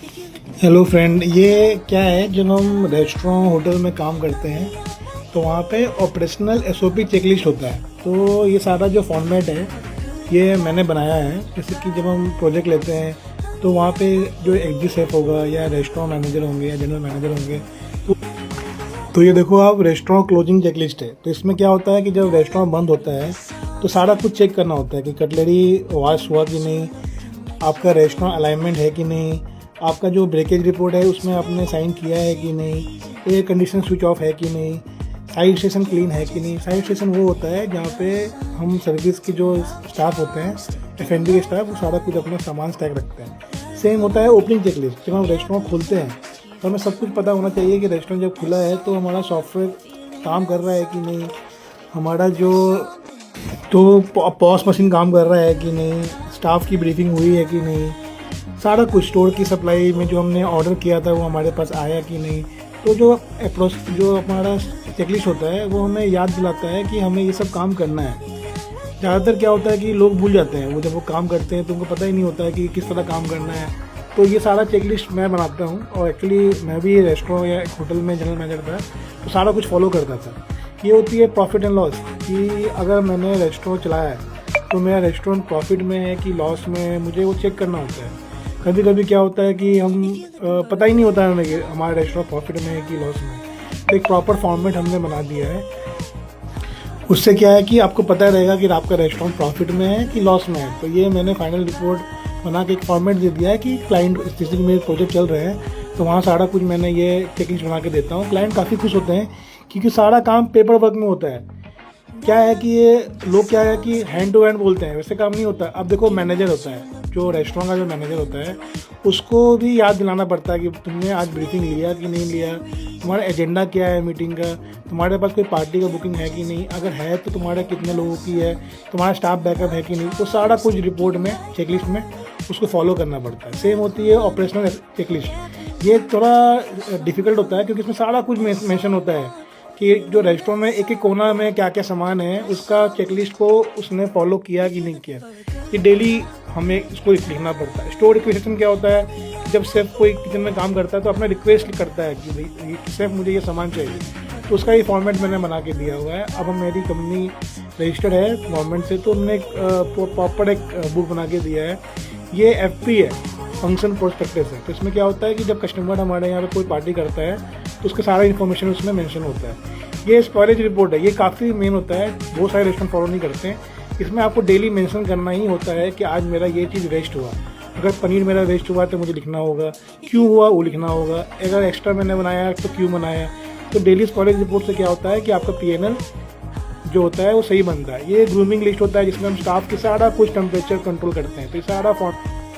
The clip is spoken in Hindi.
हेलो फ्रेंड, ये क्या है, जब हम रेस्टोरेंट होटल में काम करते हैं तो वहाँ पे ऑपरेशनल एसओपी चेकलिस्ट होता है। तो ये सारा जो फॉर्मेट है ये मैंने बनाया है। जैसे कि जब हम प्रोजेक्ट लेते हैं तो वहाँ पे जो एग्जी सेफ होगा या रेस्टोरेंट मैनेजर होंगे या जनरल मैनेजर होंगे, तो ये देखो आप, रेस्टोरेंट क्लोजिंग चेकलिस्ट है। तो इसमें क्या होता है कि जब रेस्टोरेंट बंद होता है तो सारा कुछ चेक करना होता है कि कटलरी वॉश हुआ कि नहीं, आपका रेस्टोरेंट अलाइनमेंट है कि नहीं, आपका जो ब्रेकेज रिपोर्ट है उसमें आपने साइन किया है कि नहीं, एयर कंडीशन स्विच ऑफ है कि नहीं, साइड स्टेशन क्लीन है कि नहीं। साइड स्टेशन वो होता है जहाँ पे हम सर्विस के जो स्टाफ होते हैं, एफएनडी के स्टाफ, वो सारा कुछ अपना सामान स्टैक रखते हैं। सेम होता है ओपनिंग चेकलिस्ट। जब हम रेस्टोरेंट खोलते हैं तो हमें सब कुछ पता होना चाहिए कि रेस्टोरेंट जब खुला है तो हमारा सॉफ्टवेयर काम कर रहा है कि नहीं, हमारा जो पॉस मशीन काम कर रहा है कि नहीं, स्टाफ की ब्रीफिंग हुई है कि नहीं, सारा कुछ स्टोर की सप्लाई में जो हमने ऑर्डर किया था वो हमारे पास आया कि नहीं। तो जो हमारा चेकलिस्ट होता है वो हमें याद दिलाता है कि हमें ये सब काम करना है। ज़्यादातर क्या होता है कि लोग भूल जाते हैं, वो जब वो काम करते हैं तो उनको पता ही नहीं होता है कि किस तरह काम करना है। तो ये सारा चेकलिस्ट मैं बनाता हूँ, और एक्चुअली मैं भी रेस्टोरेंट या एक होटल में जनरल मैनेजर था तो सारा कुछ फॉलो करता था। ये होती है प्रॉफिट एंड लॉस, कि अगर मैंने रेस्टोरेंट चलाया है तो मेरा रेस्टोरेंट प्रॉफिट में है कि लॉस में है, मुझे वो चेक करना होता है। कभी कभी क्या होता है कि हम पता ही नहीं होता है हमें कि हमारा रेस्टोरेंट प्रॉफिट में है कि लॉस में है। तो एक प्रॉपर फॉर्मेट हमने बना दिया है। उससे क्या है कि आपको पता रहेगा कि आपका रेस्टोरेंट प्रॉफिट में है कि लॉस में है। तो ये मैंने फाइनल रिपोर्ट बना के एक फॉर्मेट दे दिया है कि क्लाइंट, जैसे कि मेरे प्रोजेक्ट चल रहे हैं तो वहाँ सारा कुछ मैंने ये चेकलिस्ट बना के देता हूँ। क्लाइंट काफ़ी खुश होते हैं क्योंकि सारा काम पेपर वर्क में होता है। क्या है कि ये लोग क्या है कि हैंड टू हैंड बोलते हैं, वैसे काम नहीं होता। अब देखो, मैनेजर होता है, जो रेस्टोरेंट का जो मैनेजर होता है उसको भी याद दिलाना पड़ता है कि तुमने आज ब्रीफिंग लिया कि नहीं लिया, तुम्हारा एजेंडा क्या है मीटिंग का, तुम्हारे पास कोई पार्टी का बुकिंग है कि नहीं, अगर है तो तुम्हारा कितने लोगों की है, तुम्हारा स्टाफ बैकअप है कि नहीं। तो सारा कुछ रिपोर्ट में, चेकलिस्ट में उसको फॉलो करना पड़ता है। सेम होती है ऑपरेशनल चेकलिस्ट। ये थोड़ा डिफिकल्ट होता है क्योंकि इसमें सारा कुछ मेंशन होता है कि जो रेस्टोरेंट में एक एक कोना में क्या क्या सामान है, उसका चेकलिस्ट को उसने फॉलो किया कि नहीं किया। ये डेली हमें इसको लिखना पड़ता है। स्टोर रिक्वेस्टेशन क्या होता है, जब सेफ कोई किचन में काम करता है तो अपना रिक्वेस्ट करता है कि भाई सेफ मुझे ये सामान चाहिए, तो उसका ये फॉर्मेट मैंने बना के दिया हुआ है। अब मेरी कंपनी रजिस्टर्ड है गवर्नमेंट से, तो उन्होंने प्रॉपर एक बुक बना के दिया है। ये FP है, फंक्शन प्रोस्पेक्टस है। तो इसमें क्या होता है कि जब कस्टमर हमारे यहाँ पे कोई पार्टी करता है तो उसका सारा इन्फॉर्मेशन उसमें मेंशन होता है। ये स्टोरेज रिपोर्ट है, ये काफ़ी मेन होता है, बहुत सारे रेस्टोरेंट फॉलो नहीं करते हैं। इसमें आपको डेली मेंशन करना ही होता है कि आज मेरा ये चीज़ वेस्ट हुआ। अगर पनीर मेरा वेस्ट हुआ तो मुझे लिखना होगा, क्यों हुआ वो लिखना होगा, अगर एक्स्ट्रा मैंने बनाया तो क्यों बनाया। तो डेली स्टोरेज रिपोर्ट से क्या होता है कि आपका PNL जो होता है वो सही बनता है। ये ग्रूमिंग लिस्ट होता है जिसमें हम स्टाफ की सारा कुछ टेम्परेचर कंट्रोल करते हैं। तो ये सारा